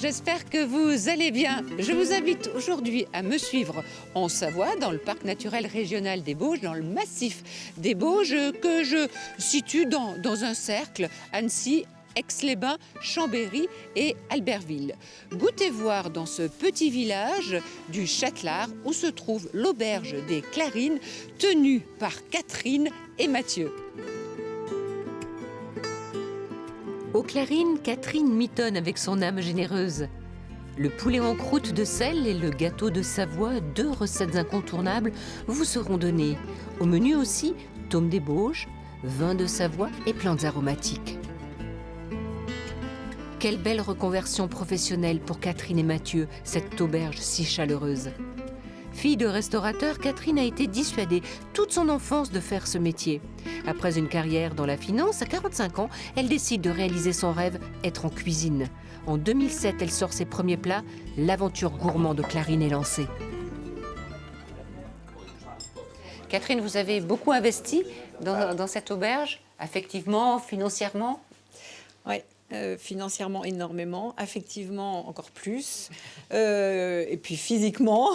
j'espère que vous allez bien. Je vous invite aujourd'hui à me suivre en Savoie, dans le parc naturel régional des Bauges, dans le massif des Bauges, que je situe dans un cercle, Annecy, Aix-les-Bains, Chambéry et Albertville. Goûtez voir dans ce petit village du Châtelard où se trouve l'auberge des Clarines, tenue par Catherine et Mathieu. Aux Clarines, Catherine mitonne avec son âme généreuse. Le poulet en croûte de sel et le gâteau de Savoie, 2 recettes incontournables, vous seront données. Au menu aussi, tome des Bauges, vin de Savoie et plantes aromatiques. Quelle belle reconversion professionnelle pour Catherine et Mathieu, cette auberge si chaleureuse. Fille de restaurateur, Catherine a été dissuadée toute son enfance de faire ce métier. Après une carrière dans la finance, à 45 ans, elle décide de réaliser son rêve, être en cuisine. En 2007, elle sort ses premiers plats. L'aventure gourmande de Clarine est lancée. Catherine, vous avez beaucoup investi dans cette auberge, affectivement, financièrement? Oui. Financièrement énormément, affectivement encore plus, et puis physiquement,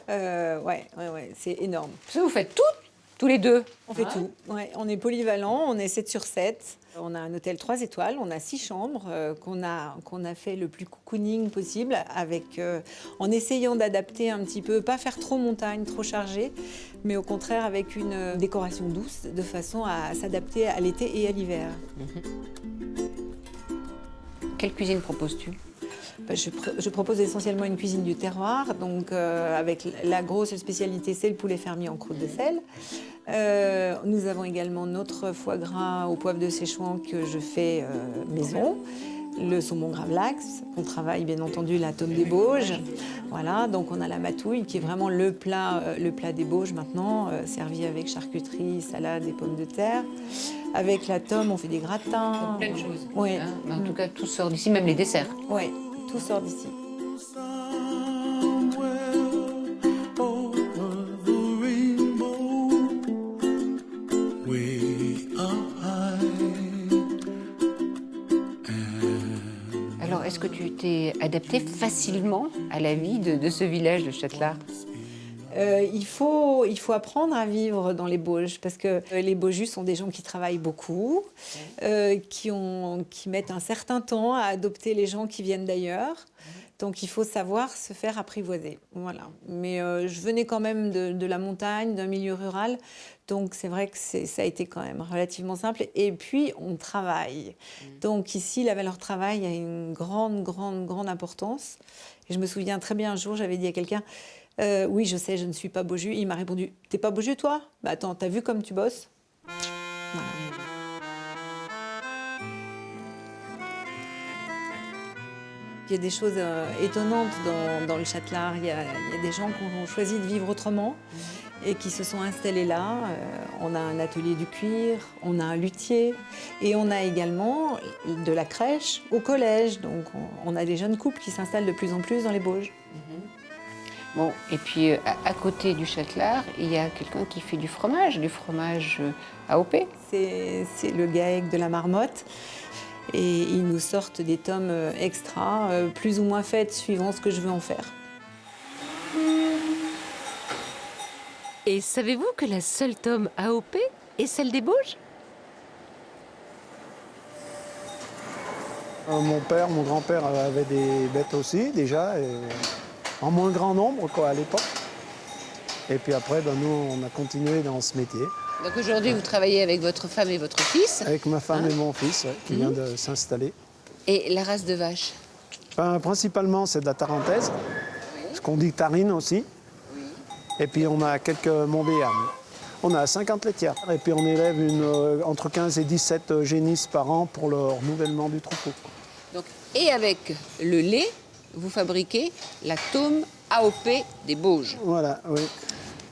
ouais, c'est énorme. Vous faites tout, tous les deux? On fait tout, ouais, on est polyvalent, on est 7 sur 7. On a un hôtel 3 étoiles, on a 6 chambres qu'on a fait le plus cocooning possible, en essayant d'adapter un petit peu, pas faire trop montagne, trop chargé, mais au contraire avec une décoration douce, de façon à s'adapter à l'été et à l'hiver. Quelle cuisine proposes-tu? Je propose essentiellement une cuisine du terroir, donc avec la grosse spécialité, c'est le poulet fermier en croûte de sel. Nous avons également notre foie gras au poivre de Séchouan que je fais maison, le saumon gravlax, on travaille bien entendu la tome des Bauges. Voilà, donc on a la matouille qui est vraiment le plat des Bauges maintenant, servi avec charcuterie, salade et pommes de terre. Avec la tome, on fait des gratins. Plein de choses. Oui. Hein, en tout cas, tout sort d'ici, même les desserts. Oui, tout sort d'ici. Alors, est-ce que tu t'es adapté facilement à la vie de ce village de Châtelard? Il faut apprendre à vivre dans les Bauges parce que les Bauges sont des gens qui travaillent beaucoup, qui mettent un certain temps à adopter les gens qui viennent d'ailleurs. Donc il faut savoir se faire apprivoiser. Voilà. Mais je venais quand même de la montagne, d'un milieu rural. Donc c'est vrai que ça a été quand même relativement simple. Et puis on travaille. Donc ici, la valeur travail a une grande importance. Et je me souviens très bien un jour, j'avais dit à quelqu'un... oui, je sais, je ne suis pas Beaujus. Il m'a répondu, t'es pas Beaujus, toi? Bah attends, t'as vu comme tu bosses? Voilà. Il y a des choses étonnantes dans le Châtelard. Il y a des gens qui ont choisi de vivre autrement et qui se sont installés là. On a un atelier du cuir, on a un luthier et on a également de la crèche au collège. Donc on a des jeunes couples qui s'installent de plus en plus dans les Bauges. Bon, et puis à côté du Châtelard, il y a quelqu'un qui fait du fromage AOP. C'est le GAEC de la Marmotte. Et ils nous sortent des tomes extra, plus ou moins faites, suivant ce que je veux en faire. Et savez-vous que la seule tome AOP est celle des Bauges? Mon père, mon grand-père avait des bêtes aussi, déjà, et en moins grand nombre à l'époque. Et puis après, nous, on a continué dans ce métier. Donc aujourd'hui, vous travaillez avec votre femme et votre fils? Avec ma femme et mon fils, qui vient de s'installer. Et la race de vache? Principalement, c'est de la tarentaise, ce qu'on dit tarine aussi. Et puis on a quelques Montbéarn. On a 50 laitières. Et puis on élève entre 15 et 17 génisses par an pour le renouvellement du troupeau. Donc, et avec le lait, vous fabriquez la tome AOP des Bauges. Voilà, oui.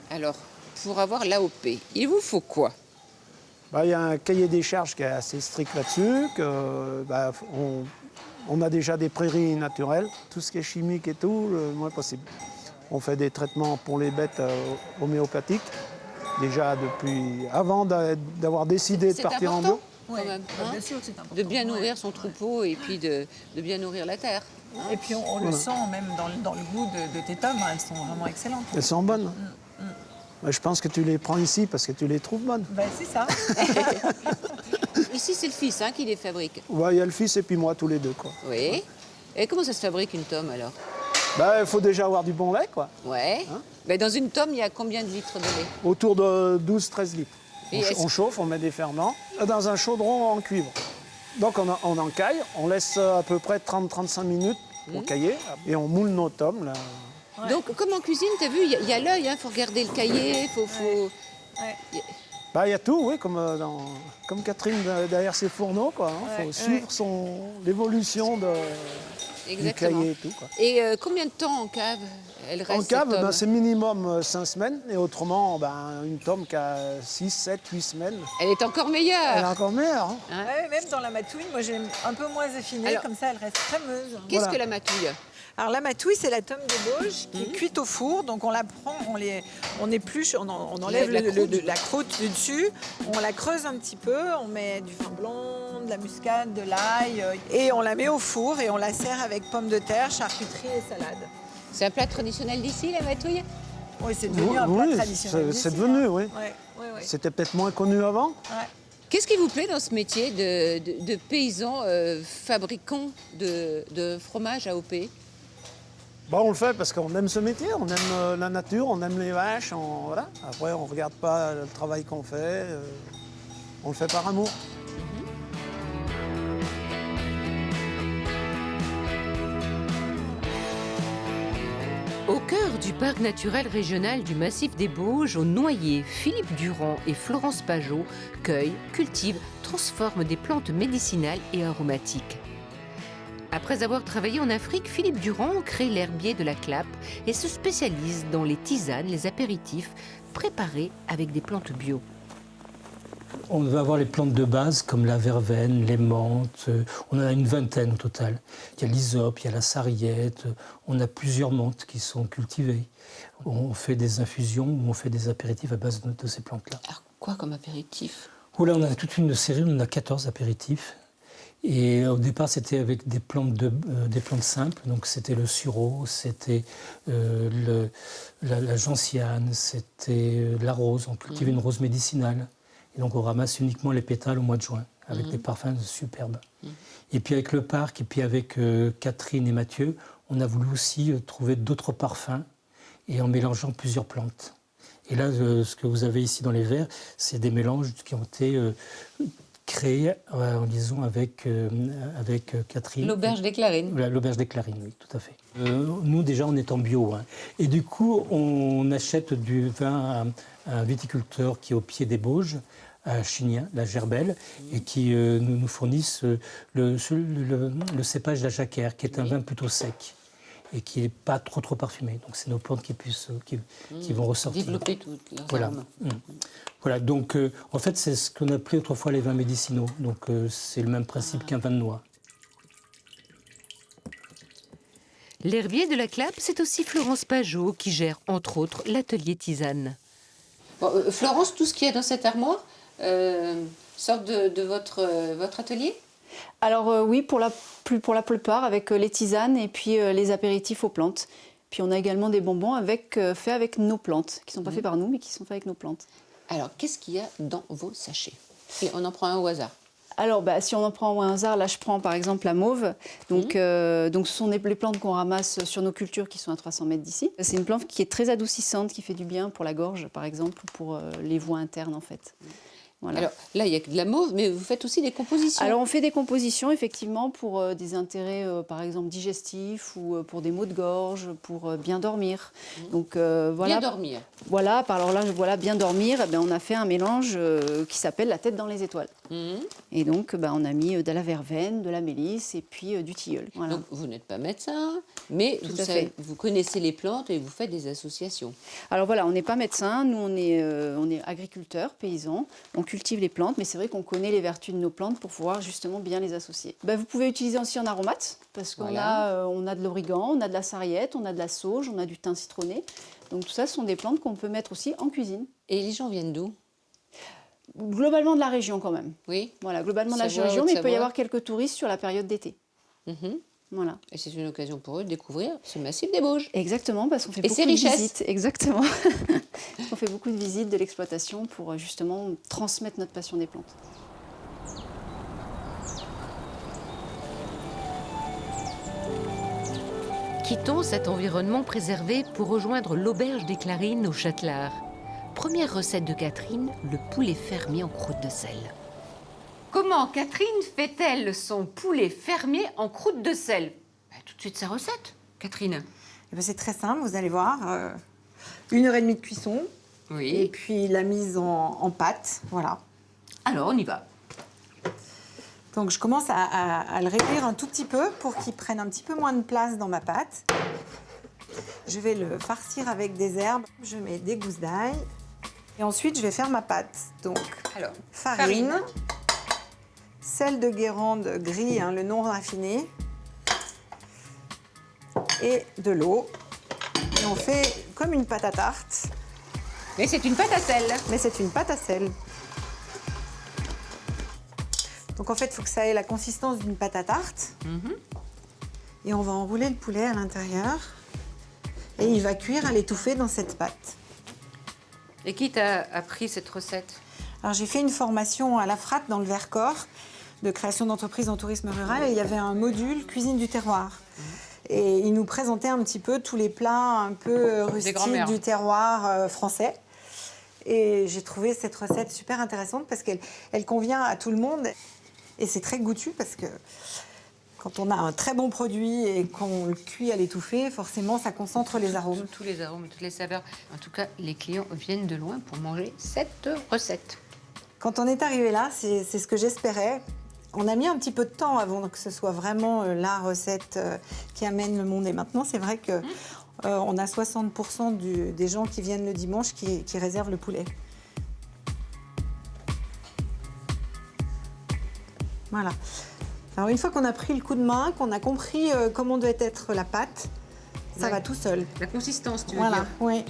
Alors, pour avoir l'AOP, il vous faut quoi? Il y a un cahier des charges qui est assez strict là-dessus. On a déjà des prairies naturelles, tout ce qui est chimique et tout, le moins possible. On fait des traitements pour les bêtes homéopathiques, déjà depuis avant d'avoir décidé de partir en bio. Quand même, hein, bien sûr que c'est important. De bien nourrir son troupeau et puis de bien nourrir la terre. Et puis on le sent même dans le goût de tes tomes, elles sont vraiment excellentes. Elles sont bonnes. Je pense que tu les prends ici parce que tu les trouves bonnes. Ben, c'est ça. Ici, c'est le fils qui les fabrique. Ouais, il y a le fils et puis moi, tous les deux, quoi. Oui. Et comment ça se fabrique une tome alors? Il faut déjà avoir du bon lait, quoi. Ouais. Hein? Ben, dans une tome, il y a combien de litres de lait? Autour de 12-13 litres. Et On chauffe, on met des ferments dans un chaudron en cuivre. Donc on encaille, on laisse à peu près 30-35 minutes pour cailler et on moule nos tomes. Là. Ouais. Donc, comme en cuisine, tu as vu, il y a l'œil, il faut regarder le cahier, faut... Ouais. Il y a tout, oui, comme Catherine derrière ses fourneaux, quoi. Il faut suivre l'évolution du Exactement. cahier et tout, quoi. Et combien de temps en cave elle reste En cave, cette tome? c'est minimum 5 semaines et autrement, une tome qui a 6, 7, 8 semaines. Elle est encore Elle est meilleure. encore meilleure. Hein. Hein? Ouais, même dans la matouille, moi j'aime un peu moins affinée, Alors, comme ça elle reste crémeuse. Qu'est-ce Voilà. que la matouille? Alors la matouille, c'est la tome de Bauge qui est cuite au four. Donc on la prend, on épluche, on enlève la croûte du dessus, on la creuse un petit peu, on met du vin blanc, de la muscade, de l'ail, et on la met au four et on la sert avec pommes de terre, charcuterie et salade. C'est un plat traditionnel d'ici, la matouille? Oui, c'est devenu un plat Oui, traditionnel. c'est d'ici, devenu, hein. oui. Ouais. C'était peut-être moins connu avant. Ouais. Qu'est-ce qui vous plaît dans ce métier de paysan fabricant de fromage AOP? On le fait parce qu'on aime ce métier, on aime la nature, on aime les vaches. Voilà. Après, on ne regarde pas le travail qu'on fait, on le fait par amour. Au cœur du parc naturel régional du Massif des Bauges, au Noyer, Philippe Durand et Florence Pajot cueillent, cultivent, transforment des plantes médicinales et aromatiques. Après avoir travaillé en Afrique, Philippe Durand crée l'herbier de la Clappe et se spécialise dans les tisanes, les apéritifs préparés avec des plantes bio. On va avoir les plantes de base comme la verveine, les menthes. On en a une vingtaine au total. Il y a l'hysope, il y a la sarriette. On a plusieurs menthes qui sont cultivées. On fait des infusions ou on fait des apéritifs à base de ces plantes-là. Alors, quoi comme apéritif? Oh là, on a toute une série, on a 14 apéritifs. Et au départ, c'était avec des plantes simples. Donc c'était le sureau, c'était la gentiane, c'était la rose. On cultive une rose médicinale. Et donc on ramasse uniquement les pétales au mois de juin, avec des parfums superbes. Et puis avec le parc, et puis avec Catherine et Mathieu, on a voulu aussi trouver d'autres parfums, et en mélangeant plusieurs plantes. Et là, ce que vous avez ici dans les verres, c'est des mélanges qui ont été créés en liaison avec Catherine. L'auberge des Clarines. Voilà, l'auberge des Clarines, oui, tout à fait. Nous, déjà, on est en bio. Hein. Et du coup, on achète du vin à un viticulteur qui est au pied des Bauges, à Chignien, la Gerbelle, et qui nous fournissent le cépage de la Jacquère, qui est un vin plutôt sec et qui n'est pas trop parfumé. Donc, c'est nos plantes qui vont ressortir. Développer toutes leurs Voilà. arômes. Voilà, donc en fait, c'est ce qu'on appelait autrefois les vins médicinaux. Donc, c'est le même principe qu'un vin de noix. L'herbier de la Clappe, c'est aussi Florence Pajot qui gère, entre autres, l'atelier tisane. Bon, Florence, tout ce qu'il y a dans cette armoire sort de votre atelier? Alors oui, pour la plupart, avec les tisanes et puis les apéritifs aux plantes. Puis on a également des bonbons faits avec nos plantes, qui ne sont pas faits par nous, mais qui sont faits avec nos plantes. Alors, qu'est-ce qu'il y a dans vos sachets? Et on en prend un au hasard. Alors, si on en prend au hasard, là je prends par exemple la mauve. Donc ce sont les plantes qu'on ramasse sur nos cultures qui sont à 300 mètres d'ici. C'est une plante qui est très adoucissante, qui fait du bien pour la gorge par exemple, ou pour les voies internes en fait. Voilà. Alors là, il y a que de la mauve, mais vous faites aussi des compositions. Alors on fait des compositions effectivement pour des intérêts par exemple digestifs ou pour des maux de gorge, pour bien dormir. Donc voilà. Bien dormir. Voilà, alors là voilà bien dormir, on a fait un mélange qui s'appelle la tête dans les étoiles. Et donc on a mis de la verveine, de la mélisse et puis du tilleul. Voilà. Donc vous n'êtes pas médecin, mais vous connaissez les plantes et vous faites des associations. Alors voilà, on n'est pas médecin, nous on est agriculteurs, paysans. On cultive les plantes, mais c'est vrai qu'on connaît les vertus de nos plantes pour pouvoir justement bien les associer. Vous pouvez utiliser aussi en aromate, parce qu'on on a de l'origan, on a de la sarriette, on a de la sauge, on a du thym citronné. Donc tout ça, ce sont des plantes qu'on peut mettre aussi en cuisine. Et les gens viennent d'où? Globalement de la région quand même. Oui. Voilà, globalement de la Savoie, région, mais il peut y Haute-Savoie. avoir quelques touristes sur la période d'été. Voilà. Et c'est une occasion pour eux de découvrir ce massif des Bauges. Exactement, parce qu'on fait Et beaucoup ses de richesses. visites. Exactement. On fait beaucoup de visites de l'exploitation pour justement transmettre notre passion des plantes. Quittons cet environnement préservé pour rejoindre l'auberge des Clarines au Châtelard. Première recette de Catherine, le poulet fermier en croûte de sel. Comment Catherine fait-elle son poulet fermier en croûte de sel? Tout de suite sa recette, Catherine. Eh ben, c'est très simple, vous allez voir. 1h30 de cuisson. Et Oui. puis la mise en pâte, voilà. Alors, on y va. Donc je commence à le réduire un tout petit peu pour qu'il prenne un petit peu moins de place dans ma pâte. Je vais le farcir avec des herbes. Je mets des gousses d'ail. Et ensuite, je vais faire ma pâte. Donc, Alors, farine, sel de Guérande gris, hein, le non raffiné, et de l'eau. Et on fait comme une pâte à tarte, mais c'est une pâte à sel. mais c'est une pâte à sel. Donc en fait, il faut que ça ait la consistance d'une pâte à tarte. Et on va enrouler le poulet à l'intérieur. Et il va cuire à l'étouffée dans cette pâte. Et qui t'a appris cette recette? Alors j'ai fait une formation à l'AFRAT dans le Vercors de création d'entreprises en tourisme rural et il y avait un module cuisine du terroir. Et il nous présentait un petit peu tous les plats un peu rustiques grands-mères. du terroir français. Et j'ai trouvé cette recette super intéressante parce qu'elle convient à tout le monde. Et c'est très goûtu parce que quand on a un très bon produit et qu'on le cuit à l'étouffée, forcément ça concentre les arômes. Tous les arômes, toutes les saveurs. En tout cas, les clients viennent de loin pour manger cette recette. Quand on est arrivé là, c'est ce que j'espérais. On a mis un petit peu de temps avant que ce soit vraiment la recette qui amène le monde. Et maintenant, c'est vrai que on a 60% des gens qui viennent le dimanche qui réservent le poulet. Voilà. Alors une fois qu'on a pris le coup de main, qu'on a compris comment doit être la pâte, ça Ouais. va tout seul. La consistance, tu veux Voilà, dire. oui.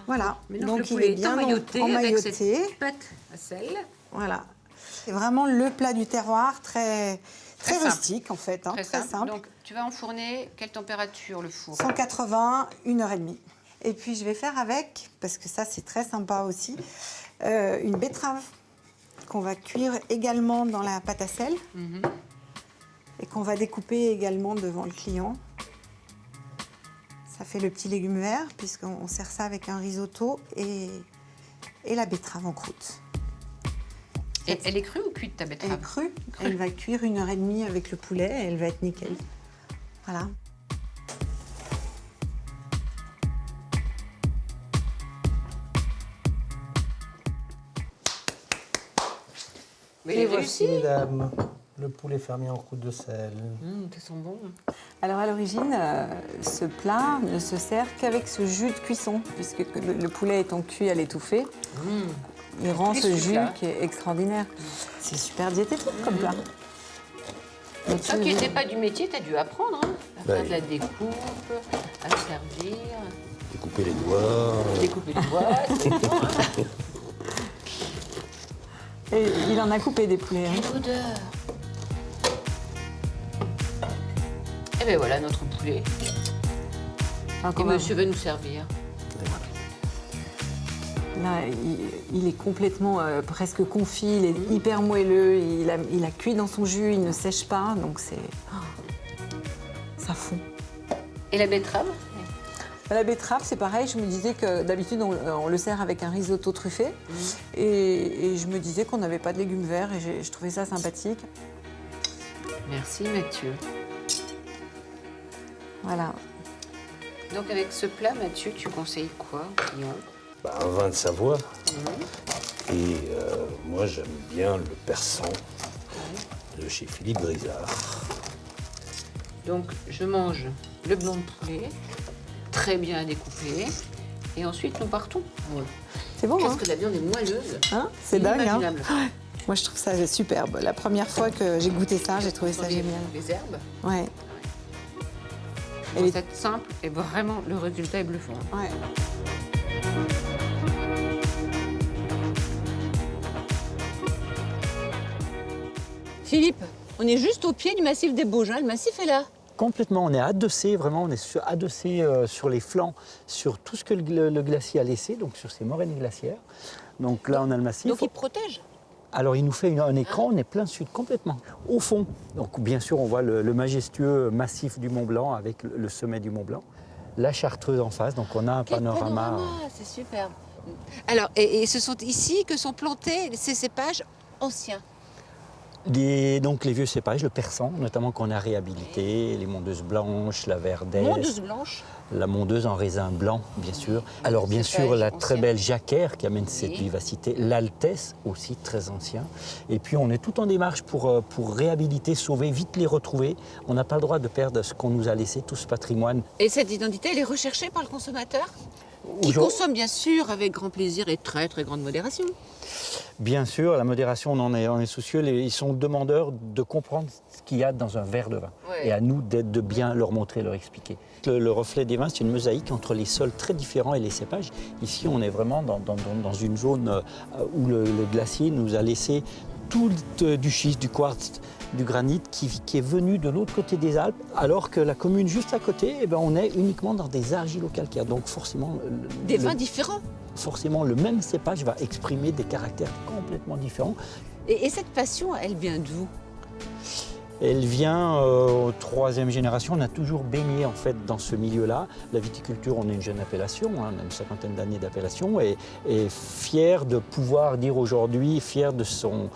Voilà. Maintenant, Donc le poulet il est bien emmailloté avec emmailloté. cette pâte à sel. Voilà. C'est vraiment le plat du terroir, très simple. rustique en fait, hein, Très très simple. simple. Donc, tu vas enfourner quelle température le four? 180, 1h30. Et puis je vais faire avec, parce que ça c'est très sympa aussi, une betterave qu'on va cuire également dans la pâte à sel et qu'on va découper également devant le client. Ça fait le petit légume vert puisqu'on sert ça avec un risotto et la betterave en croûte. Et elle est crue ou cuite ta Elle est betterave? crue, elle va cuire 1h30 avec le poulet et elle va être nickel. Voilà. Mais il est réussi. mesdames, le poulet fermier en croûte de sel. Ça sent bon. Alors à l'origine, ce plat ne se sert qu'avec ce jus de cuisson, puisque le poulet étant cuit à l'étouffée, il rend Plus ce ce jus plat. qui est extraordinaire. C'est super diététique comme plat. Mais Toi qui n'étais pas du métier, tu as dû apprendre à faire de la découpe, à servir, Découper les doigts. découper les doigts, c'est tout. Hein. Et il en a coupé des poulets. Hein. Quelle odeur! Et bien voilà notre poulet. Alors, Et qu'on va- monsieur va nous servir. Là, il est complètement presque confit, il est hyper moelleux, il a cuit dans son jus, il ne sèche pas, donc c'est... ça fond. Et la betterave? La betterave, c'est pareil, je me disais que d'habitude on le sert avec un risotto truffé et je me disais qu'on n'avait pas de légumes verts et je trouvais ça sympathique. Merci Mathieu. Voilà. Donc avec ce plat, Mathieu, tu conseilles quoi aux clients? Un vin de Savoie. Et moi, j'aime bien le persan de chez Philippe Grisard. Donc je mange le blanc de poulet, très bien découpé, et ensuite nous partons. C'est bon, Qu'est-ce hein, que la viande est moelleuse? c'est dingue. Hein. Inimaginable. Moi, je trouve ça superbe. La première fois que j'ai goûté ça, j'ai trouvé ça les, génial. les herbes. Ouais, Une Et les- recette simple et vraiment le résultat est bluffant. ouais. Philippe, on est juste au pied du massif des Bauges, hein. Le massif est là. Complètement, on est adossé, vraiment, on est adossé sur les flancs, sur tout ce que le glacier a laissé, donc sur ces moraines glaciaires. Donc là, on a le massif. Donc il protège. Alors, il nous fait un écran, on est plein sud, complètement. Au fond, donc bien sûr, on voit le majestueux massif du Mont Blanc avec le sommet du Mont Blanc. La Chartreuse en face, donc on a un panorama. C'est superbe. Alors, et ce sont ici que sont plantés ces cépages anciens. Donc les vieux cépages, le persan, notamment qu'on a réhabilité, les mondeuses blanches, la verdesse. Mondeuse blanche. La mondeuse en raisin blanc, bien sûr. Alors bien Cépage sûr, la ancien. très belle jacquère qui amène cette Oui. vivacité. L'altesse aussi, très ancien. Et puis on est tout en démarche pour réhabiliter, sauver, vite les retrouver. On n'a pas le droit de perdre ce qu'on nous a laissé, tout ce patrimoine. Et cette identité, elle est recherchée par le consommateur qui Aujourd'hui- consomme bien sûr avec grand plaisir et très très grande modération. Bien sûr, la modération, on en est soucieux. Ils sont demandeurs de comprendre ce qu'il y a dans un verre de vin. Ouais. Et à nous de bien leur montrer, leur expliquer. Le reflet des vins, c'est une mosaïque entre les sols très différents et les cépages. Ici, on est vraiment dans une zone où le glacier nous a laissé tout du schiste, du quartz, du granit qui est venu de l'autre côté des Alpes, alors que la commune juste à côté, eh ben, on est uniquement dans des argilo-calcaires. Donc forcément, Des vins différents. forcément, le même cépage va exprimer des caractères complètement différents. Et cette passion, elle vient d'où? Elle vient troisième génération. On a toujours baigné en fait dans ce milieu-là. La viticulture, on est une jeune appellation, hein, on a une cinquantaine d'années d'appellation, et fier de pouvoir dire aujourd'hui, fier de son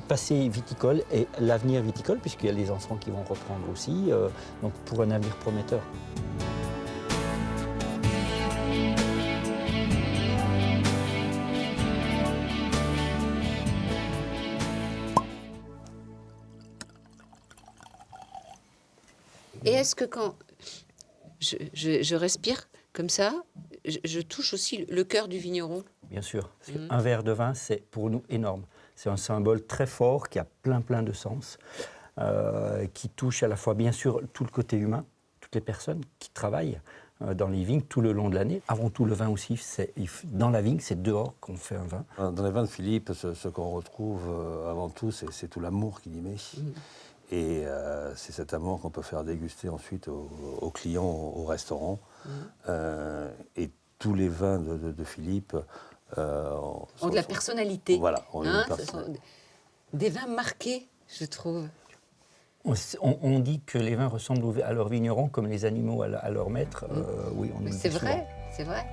passé viticole et l'avenir viticole, puisqu'il y a les enfants qui vont reprendre aussi, donc pour un avenir prometteur. Et est-ce que quand je respire comme ça, je touche aussi le cœur du vigneron? Bien sûr. Un verre de vin, c'est pour nous énorme. C'est un symbole très fort qui a plein de sens, qui touche à la fois, bien sûr, tout le côté humain, toutes les personnes qui travaillent dans les vignes tout le long de l'année. Avant tout, le vin aussi, dans la vigne, c'est dehors qu'on fait un vin. Dans les vins de Philippe, ce qu'on retrouve avant tout, c'est tout l'amour qu'il y met. Et c'est cet amour qu'on peut faire déguster ensuite aux clients au restaurant. Et tous les vins de Philippe Ont de la personnalité. Voilà, ont une Ce sont des vins marqués, je trouve. On dit que les vins ressemblent à leurs vignerons comme les animaux à leurs maîtres. Oui, on nous le dit C'est souvent. vrai, c'est vrai.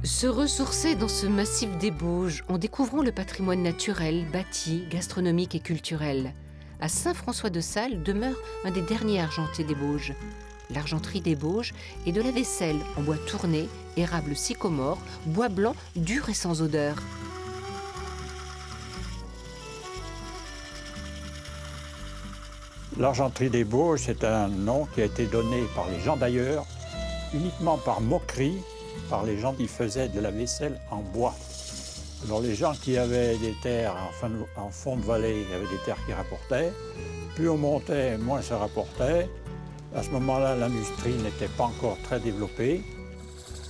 Se ressourcer dans ce massif des Bauges en découvrant le patrimoine naturel, bâti, gastronomique et culturel. À Saint-François-de-Sales demeure un des derniers argentés des Bauges. L'argenterie des Bauges est de la vaisselle en bois tourné, érable sycomore, bois blanc dur et sans odeur. L'argenterie des Bauges, c'est un nom qui a été donné par les gens d'ailleurs, uniquement par moquerie, par les gens qui faisaient de la vaisselle en bois. Alors les gens qui avaient des terres en fond de vallée, il y avait des terres qui rapportaient. Plus on montait, moins ça rapportait. À ce moment-là, l'industrie n'était pas encore très développée.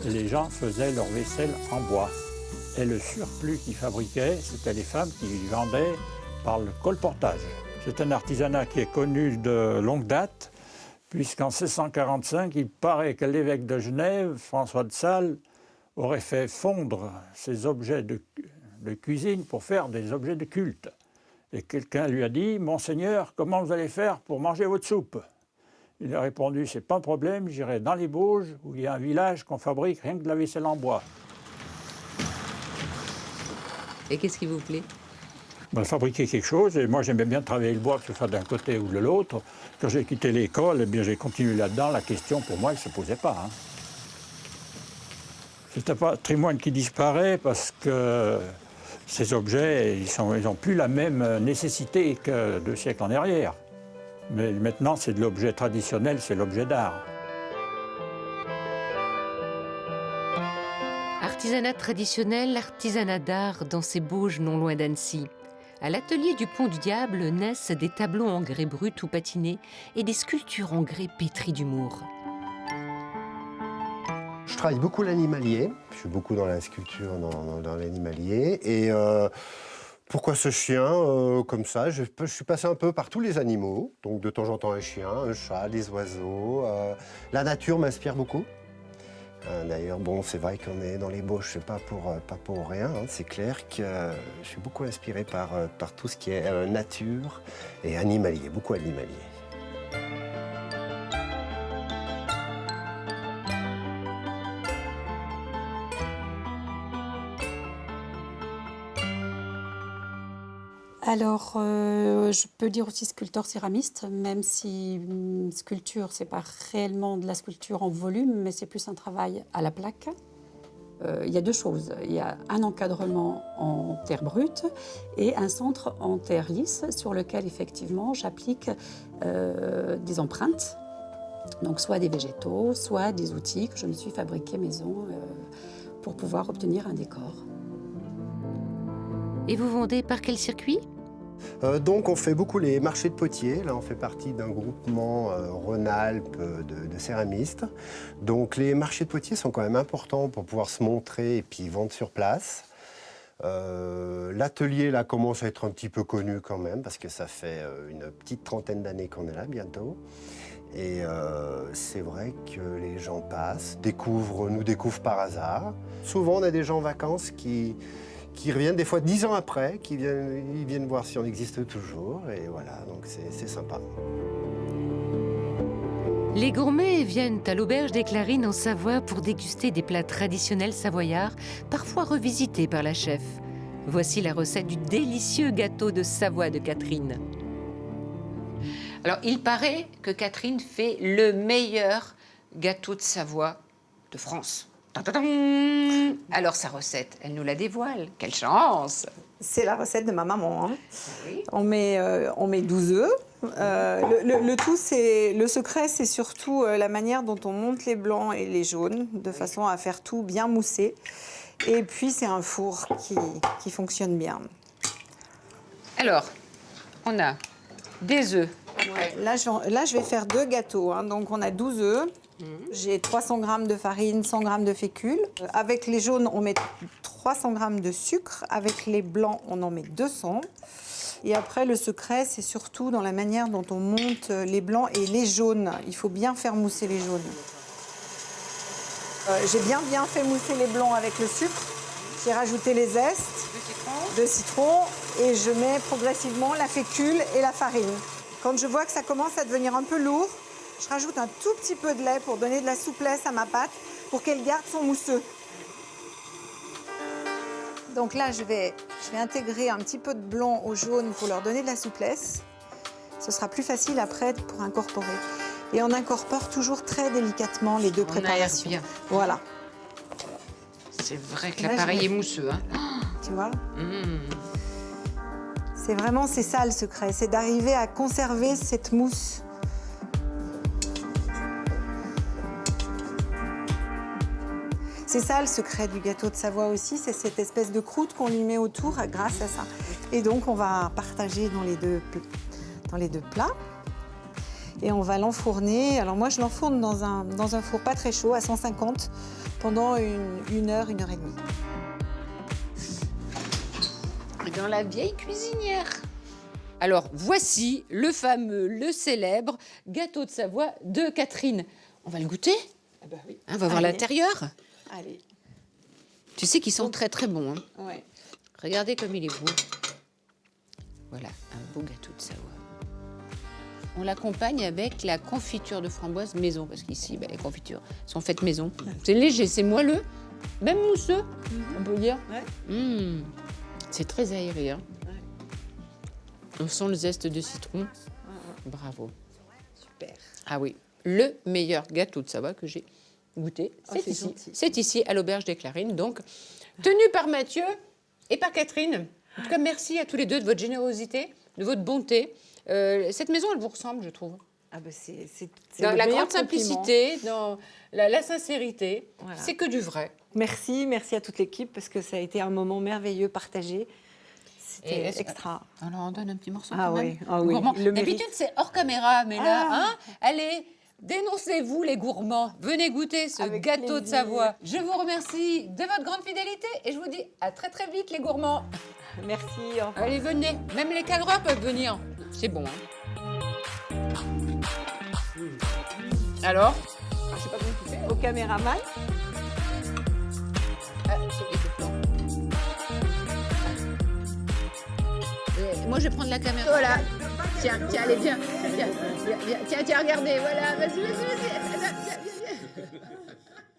Et les gens faisaient leur vaisselle en bois. Et le surplus qu'ils fabriquaient, c'était les femmes qui vendaient par le colportage. C'est un artisanat qui est connu de longue date, puisqu'en 1645, il paraît que l'évêque de Genève, François de Sales, aurait fait fondre ces objets de cuisine pour faire des objets de culte. Et quelqu'un lui a dit « Monseigneur, comment vous allez faire pour manger votre soupe ?» Il a répondu « C'est pas un problème, j'irai dans les Bauges, où il y a un village qu'on fabrique rien que de la vaisselle en bois. » Et qu'est-ce qui vous plaît? Fabriquer quelque chose, et moi j'aimais bien travailler le bois, que ce soit d'un côté ou de l'autre. Quand j'ai quitté l'école, eh bien j'ai continué là-dedans. La question pour moi, elle ne se posait pas. Hein. C'est un patrimoine qui disparaît parce que ces objets, ils n'ont plus la même nécessité que 2 siècles en arrière. Mais maintenant, c'est de l'objet traditionnel, c'est l'objet d'art. Artisanat traditionnel, artisanat d'art dans ces Bauges non loin d'Annecy. À l'atelier du Pont du Diable naissent des tableaux en grès brut ou patinés et des sculptures en grès pétries d'humour. Je travaille beaucoup l'animalier. Je suis beaucoup dans la sculpture, dans l'animalier. Et pourquoi ce chien comme ça? Je suis passé un peu par tous les animaux. Donc de temps en temps un chien, un chat, des oiseaux. La nature m'inspire beaucoup. D'ailleurs, bon, c'est vrai qu'on est dans les Bauges, c'est pas pour rien. Hein. C'est clair que je suis beaucoup inspiré par tout ce qui est nature et animalier, beaucoup animalier. Alors, je peux dire aussi sculpteur céramiste, même si sculpture, c'est pas réellement de la sculpture en volume, mais c'est plus un travail à la plaque. Il y a deux choses. Il y a un encadrement en terre brute et un centre en terre lisse sur lequel, effectivement, j'applique des empreintes. Donc, soit des végétaux, soit des outils que je me suis fabriqués maison pour pouvoir obtenir un décor. Et vous vendez par quel circuit ? Donc on fait beaucoup les marchés de potiers. Là on fait partie d'un groupement Rhône-Alpes de céramistes. Donc les marchés de potiers sont quand même importants pour pouvoir se montrer et puis vendre sur place. L'atelier là commence à être un petit peu connu quand même parce que ça fait une petite trentaine d'années qu'on est là bientôt. Et c'est vrai que les gens passent, nous découvrent par hasard. Souvent on a des gens en vacances qui reviennent des fois 10 ans après, ils viennent voir si on existe toujours, et voilà, donc c'est sympa. Les gourmets viennent à l'auberge des Clarines en Savoie pour déguster des plats traditionnels savoyards, parfois revisités par la chef. Voici la recette du délicieux gâteau de Savoie de Catherine. Alors, il paraît que Catherine fait le meilleur gâteau de Savoie de France. Alors, sa recette, elle nous la dévoile. Quelle chance! C'est la recette de ma maman. Hein. Oui. On met 12 œufs. Le secret, c'est surtout la manière dont on monte les blancs et les jaunes, de façon à faire tout bien moussé. Et puis, c'est un four qui fonctionne bien. Alors, on a des œufs. Ouais, là, je vais faire 2 gâteaux. Hein. Donc, on a 12 œufs. J'ai 300 g de farine, 100 g de fécule. Avec les jaunes, on met 300 g de sucre. Avec les blancs, on en met 200. Et après, le secret, c'est surtout dans la manière dont on monte les blancs et les jaunes. Il faut bien faire mousser les jaunes. J'ai bien fait mousser les blancs avec le sucre. J'ai rajouté les zestes de citron et je mets progressivement la fécule et la farine. Quand je vois que ça commence à devenir un peu lourd, je rajoute un tout petit peu de lait pour donner de la souplesse à ma pâte, pour qu'elle garde son mousseux. Donc là, je vais intégrer un petit peu de blanc au jaune pour leur donner de la souplesse. Ce sera plus facile après pour incorporer. Et on incorpore toujours très délicatement les deux préparations. Bien. Voilà. C'est vrai que l'appareil est mousseux. Hein. Tu vois C'est ça le secret, c'est d'arriver à conserver cette mousse. C'est ça le secret du gâteau de Savoie aussi, c'est cette espèce de croûte qu'on lui met autour grâce à ça. Et donc on va partager dans les deux plats. Et on va l'enfourner. Alors moi je l'enfourne dans un four pas très chaud, à 150, pendant une heure et demie. Dans la vieille cuisinière. Alors voici le fameux, le célèbre gâteau de Savoie de Catherine. On va le goûter? Ah bah oui. On va voir l'intérieur. Allez. Tu sais qu'ils sont très très bons. Hein. Ouais. Regardez comme il est beau. Voilà, un beau gâteau de Savoie. On l'accompagne avec la confiture de framboise maison, parce qu'ici, les confitures sont faites maison. C'est léger, c'est moelleux, même mousseux, on peut dire. Ouais. C'est très aéré. Hein. Ouais. On sent le zeste de citron. Bravo. Super. Ah oui, le meilleur gâteau de Savoie que j'ai goûté, c'est ici. Gentil. C'est ici, à l'auberge des Clarines, donc tenu par Mathieu et par Catherine. En tout cas, merci à tous les deux de votre générosité, de votre bonté. Cette maison, elle vous ressemble, je trouve. Ah ben c'est dans le la meilleur grande simplicité, dans la sincérité. Voilà. C'est que du vrai. Merci à toute l'équipe parce que ça a été un moment merveilleux partagé. C'était extra. On leur en donne un petit morceau. Ah quand oui, même. ah oui. D'habitude, c'est hors caméra, mais là, allez, Dénoncez-vous les gourmands. Venez goûter ce Avec gâteau de plaisir. Savoie. Je vous remercie de votre grande fidélité et je vous dis à très très vite les gourmands. Merci, au revoir. Allez, venez. Même les cadres peuvent venir. C'est bon. Hein. Alors, je sais pas comment tu fais. Au caméraman. Ah, c'est les deux plans. Moi, je vais prendre la caméra. Voilà. Tiens, allez, viens. Tiens, regardez. Voilà, vas-y. Viens.